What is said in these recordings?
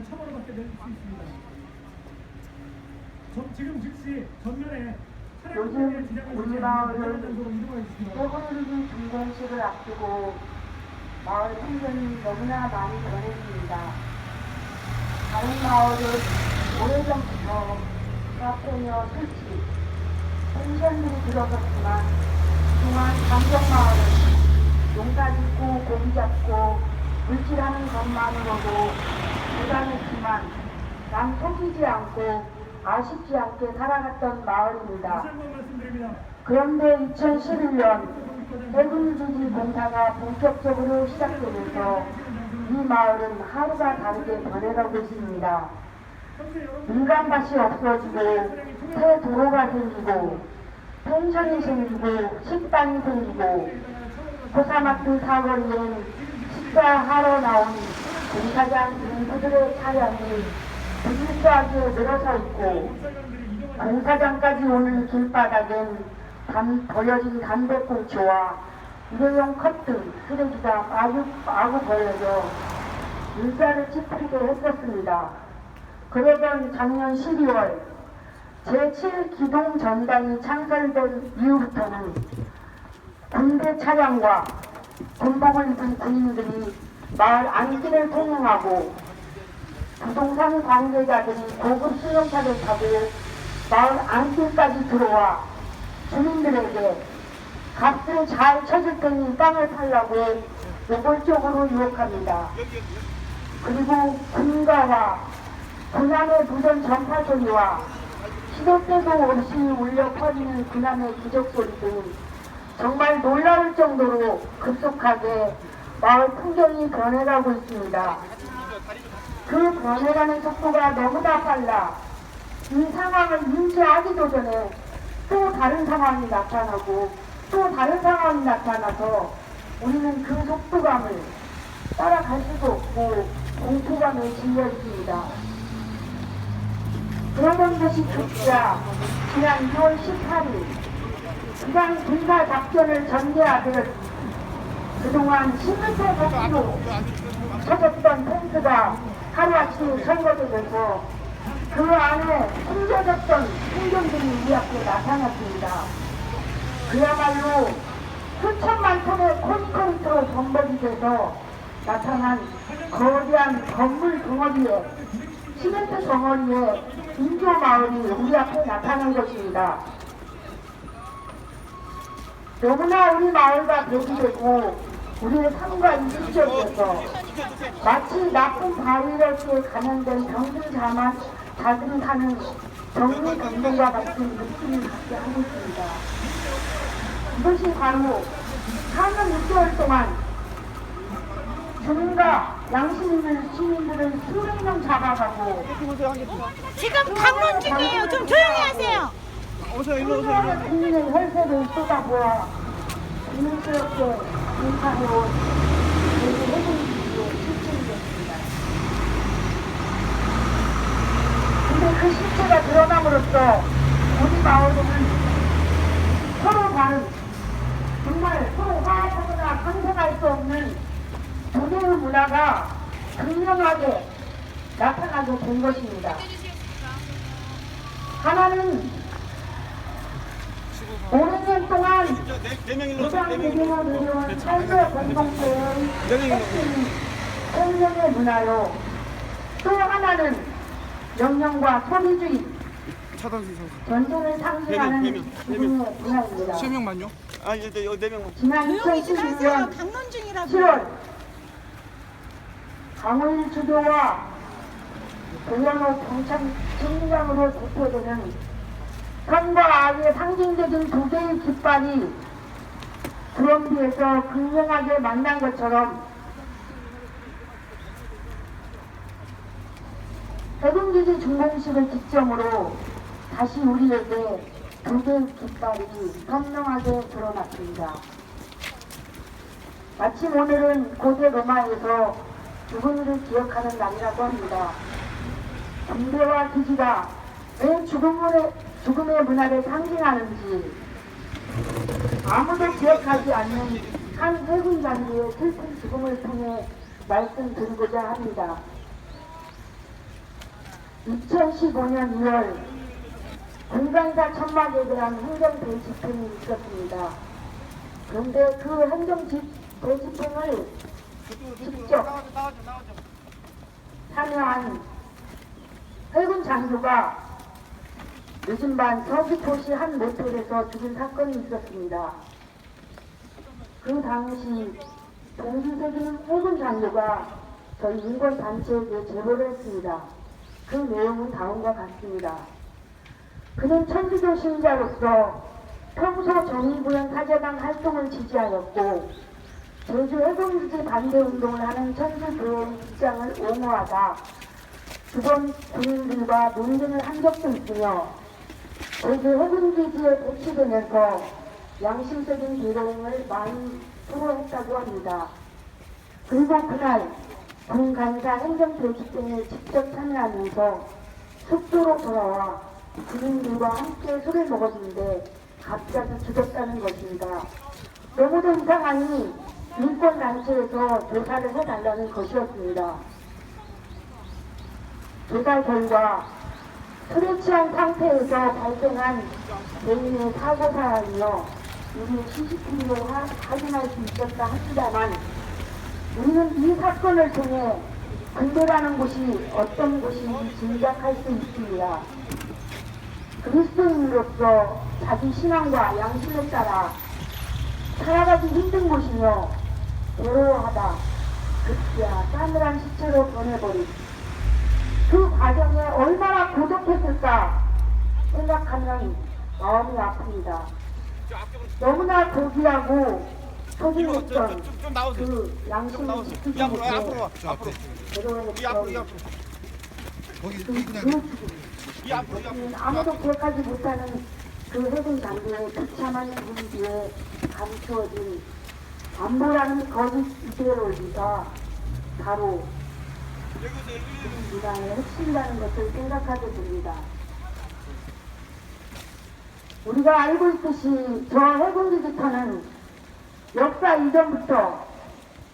대한 처벌을 받게 될 수 있습니다. 지금 즉시 전면에 요즘 우리 마을은 세븐리기 준공식을 앞두고 마을 풍경이 너무나 많이 변했습니다. 다른 마을은 오래전부터 카페며 술집, 펜션들이 들어섰지만 그동안 강정마을은 농사 짓고 고기 잡고 물질하는 것만으로도 부담했지만 남 속이지 않고 아쉽지 않게 살아갔던 마을입니다. 그런데 2011년 세븐리기 공사가 본격적으로 시작되면서 이 마을은 하루가 다르게 변해가고 있습니다. 민간밭이 없어지고 새 도로가 생기고 펜션이 생기고 식당이 생기고 포사마트 사거리엔 식사하러 나온 공사장 인부들의 차량이 부실하게 늘어서 있고 공사장까지 오는 길바닥엔 버려진 담배꽁초와 일회용 컵 등 쓰레기가 마구 버려져 눈살을 찌푸리게 했었습니다. 그러던 작년 12월 제7기동전단이 창설된 이후부터는 군대 차량과 군복을 입은 군인들이 마을 안길을 통행하고 부동산 관계자들이 고급 승용차를 타고 마을 안길까지 들어와 주민들에게 값을 잘 쳐줄 테니 땅을 팔라고 노골적으로 유혹합니다. 그리고 군가와 군함의 무전 전파 소리와 시도 때도 없이 울려 퍼지는 군함의 기적소리 등 정말 놀라울 정도로 급속하게 마을 풍경이 변해가고 있습니다. 그 변해가는 속도가 너무나 빨라 이 상황을 인지하기도 전에 또 다른 상황이 나타나고 또 다른 상황이 나타나서 우리는 그 속도감을 따라갈 수도 없고 공포감에 질려 있습니다. 그러던 것이 급자 지난 2월 18일 기상 군사 작전을 전개하듯 그동안 10m 높이로 쳐졌던 텐트가 하루아침에 철거되면서 그 안에 숨겨졌던 풍경들이 우리 앞에 나타났습니다. 그야말로 수천만 톤의 콘크리트로 범벅이 돼서 나타난 거대한 건물 덩어리에 시멘트 덩어리에 인조 마을이 우리 앞에 나타난 것입니다. 너무나 우리 마을과 대비되고 우리의 삶과 일시적이어서 마치 나쁜 바이러스에 감염된 병든 자들이 사는 정리병동과 같은 느낌을 갖게 하고 있습니다. 이것이 바로 4년 6개월 동안 주민과 양심 있는 시민들을 수백 명 잡아가고 지금 방문 중이에요. 좀 조용히 하세요. 국민의 혈세를 쏟아부어 비밀스럽게 인사해온 우리 해군기지의 실체이겠습니다. 근데 그 실체가 드러남으로써 우리 마을은 서로 다른 정말 서로 화합하거나 상생할 수 없는 두 개의 문화가 극명하게 나타나게 된 것입니다. 하나는 오랜 동안 무장 대경을 누려온 철새 공동체의 핵심 생명의 문화요. 또 하나는 명령과 소리주의, 전쟁을 상징하는 지금의 문화입니다. 3명만요? 아, 네, 4명. 지난 2016년 7월 강원 주도와 고현호 경찰 총장으로 대표되는 선과 악의 상징적인 두 개의 깃발이 드럼비에서 극명하게 만난 것처럼 해군기지 준공식을 기점으로 다시 우리에게 두 개의 깃발이 선명하게 드러났습니다. 마침 오늘은 고대 로마에서 죽은 이를 기억하는 날이라고 합니다. 군대와 기지가 왜 죽음의 문화를 상징하는지 아무도 기억하지 않는 한 해군 장교의 슬픈 죽음을 통해 말씀드리고자 합니다. 2015년 2월 군간사 천막에 대한 행정 대집행이 있었습니다. 그런데 그 행정 대집행을 직접 참여한 해군 장교가 늦은 밤 서귀포시 한 모텔에서 죽은 사건이 있었습니다. 그 당시 동기색인 해군 장교가 저희 인권단체에게 제보를 했습니다. 그 내용은 다음과 같습니다. 그는 천주교 신자로서 평소 정의구현 사제단 활동을 지지하였고 제주 해군기지 반대운동을 하는 천주교회의 입장을 옹호하다 두 번 군인들과 논쟁을 한 적도 있으며 제주 해군기지에 배치되면서 양심적인 대응을 많이 수고했다고 합니다. 그리고 그날 군간사 행정대집행에 직접 참여하면서 숙소로 돌아와 군인들과 함께 술을 먹었는데 갑자기 죽었다는 것입니다. 너무도 이상하니 인권단체에서 조사를 해달라는 것이었습니다. 조사 결과 술에 취한 상태에서 발생한 개인의 사고사이며 우리 CCTV로 확인할 수 있었다 합니다만 우리는 이 사건을 통해 군대라는 곳이 어떤 곳인지 짐작할 수 있습니다. 그리스도인으로서 자기 신앙과 양심에 따라 살아가기 힘든 곳이며 괴로워하다 급기야 싸늘한 시체로 변해버린 그 과정에 얼마나 고독했을까 생각하면 마음이 아픕니다. 너무나 고귀하고 소중했던 그 양심을 지키지 못해 괴로워했던 아무도 기억하지 못하는 그 해군 장교의 비참한 죽음 뒤에 감추어진 안보라는 거짓 이데올기가 바로 이 문화의 핵심이라는 것을 생각하게 됩니다. 우리가 알고 있듯이 저 해군기지터는 역사 이전부터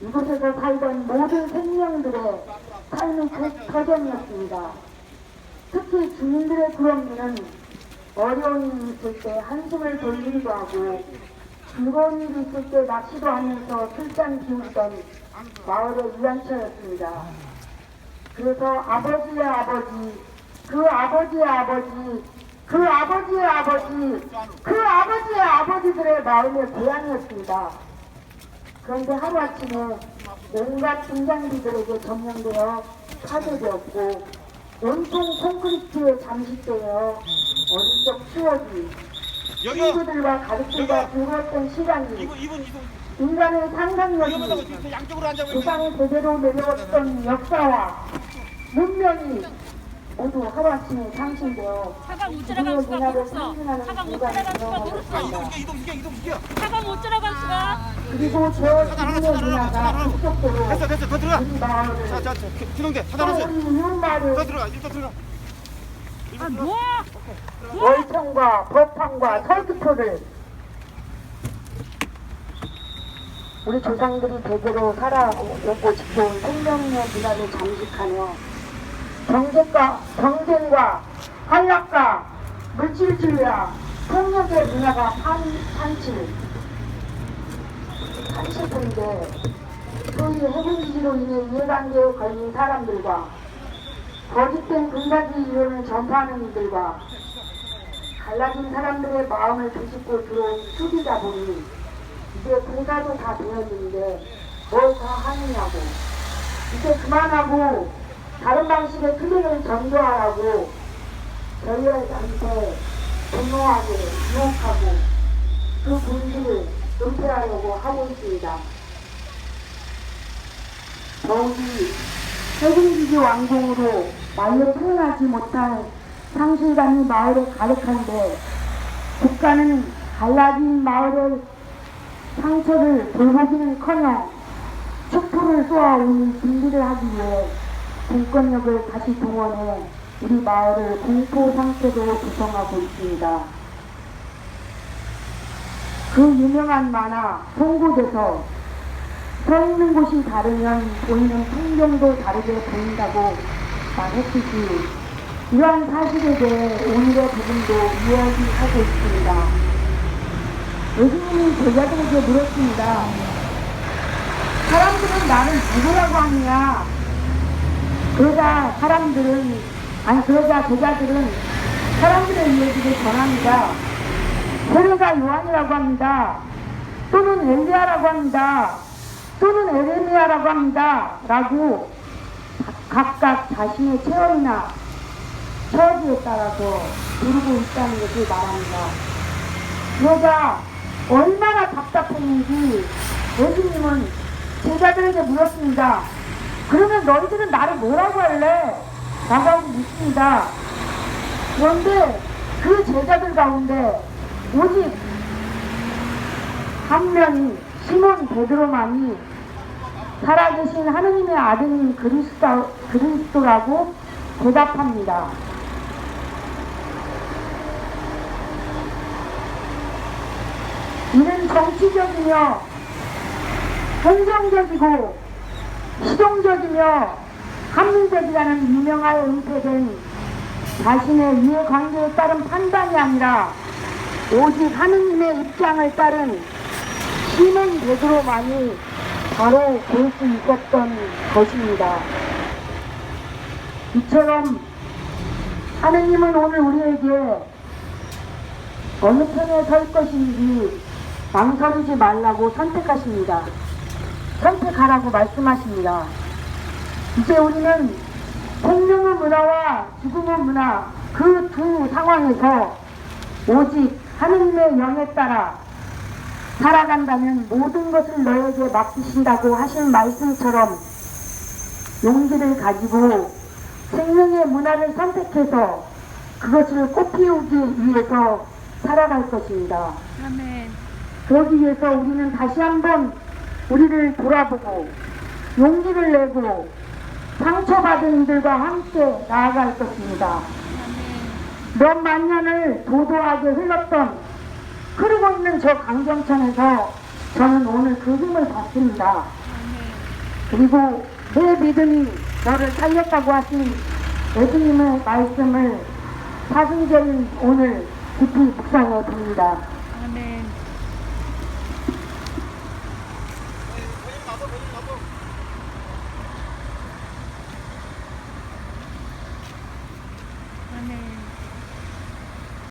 이곳에서 살던 모든 생명들의 삶의 터전이었습니다. 특히 주민들의 부럽이는 어려운 일이 있을 때 한숨을 돌리기도 하고 즐거운 일이 있을 때 낚시도 하면서 술잔 기울이던 마을의 위안처였습니다. 그래서 아버지의 아버지, 그 아버지의 아버지, 그 아버지의 아버지, 그 아버지의 아버지들의 마음의 고향이었습니다. 그런데 하루아침에 온갖 등장비들에게 점령되어 파괴되었고 온통 콘크리트에 잠식되어 어릴 적 추억이 친구들과 가족들과 즐거웠던 시간이 인간의 상상력이 세상에 제대로 내려왔던 역사와 문명이 모두 하루아침에 상실되어 우리의 문화를 상징하는 공간이 되어버렸습니다. 차가 못 들어갈 수가. 그리고 저 우리의 문화가 급속도로 우리 마을을 우리 이웃마을을 아 뭐야? 월평과 법황과 서귀포를 우리 조상들이 대대로 살아오고 지켜온 생명의 문화를 잠식하며 경쟁과 한락과 물질주의와 폭력의 문화가 판치인데 소위 해군기지로 인해 이해관계에 걸린 사람들과 거짓된 군사주의 이론을 전파하는 이들과 갈라진 사람들의 마음을 비집고 들어온 수비다 보니 이제 공사도 다 되었는데 뭘 더 하느냐고 이제 그만하고 다른 방식의 투쟁을 전도하라고 저희한테 분노하게 유혹하고 그 본질을 은폐하려고 하고 있습니다. 더욱이 해군기지 왕궁으로 말로 표현하지 못할 상실감이 마을에 가득한데 국가는 갈라진 마을의 상처를 돌보기는커녕 촛불을 쏘아오는 준비를 하기 위해 공권력을 다시 동원해 우리 마을을 공포 상태로 구성하고 있습니다. 그 유명한 만화 송곳에서 서 있는 곳이 다르면 보이는 풍경도 다르게 보인다고 말했듯이 이러한 사실에 대해 오늘의 부분도 이야기하고 있습니다. 예수님이 제자들에게 물었습니다. 사람들은 나를 누구라고 하느냐? 그러자 제자들은 사람들의 이야기를 전합니다. 세례가 요한이라고 합니다. 또는 엘리야라고 합니다. 또는 에레미야라고 합니다. 라고 각각 자신의 체험이나 처지에 따라서 부르고 있다는 것을 말합니다. 그러자 얼마나 답답했는지 예수님은 제자들에게 물었습니다. 그러면 너희들은 나를 뭐라고 할래? 라고 하고 묻습니다. 그런데 그 제자들 가운데 오직 한 명이 시몬 베드로만이 살아계신 하느님의 아들인 그리스도라고 대답합니다. 이는 정치적이며 행정적이고 시종적이며 합리적이라는 유명하여 은폐된 자신의 이해관계에 따른 판단이 아니라 오직 하느님의 입장을 따른 시몬 베드로만이 바로 볼 수 있었던 것입니다. 이처럼 하느님은 오늘 우리에게 어느 편에 설 것인지 망설이지 말라고 선택하십니다. 선택하라고 말씀하십니다. 이제 우리는 생명의 문화와 죽음의 문화 그 두 상황에서 오직 하느님의 영에 따라 살아간다면 모든 것을 너에게 맡기신다고 하신 말씀처럼 용기를 가지고 생명의 문화를 선택해서 그것을 꽃피우기 위해서 살아갈 것입니다. 아멘. 그러기 위해서 우리는 다시 한번 우리를 돌아보고 용기를 내고 상처받은 이들과 함께 나아갈 것입니다. 몇 만년을 도도하게 흐르고 있는 저 강정천에서 저는 오늘 그 힘을 받습니다. 그리고 내 믿음이 너를 살렸다고 하신 예수님의 말씀을 사순절인 오늘 깊이 묵상해 봅니다. 아멘.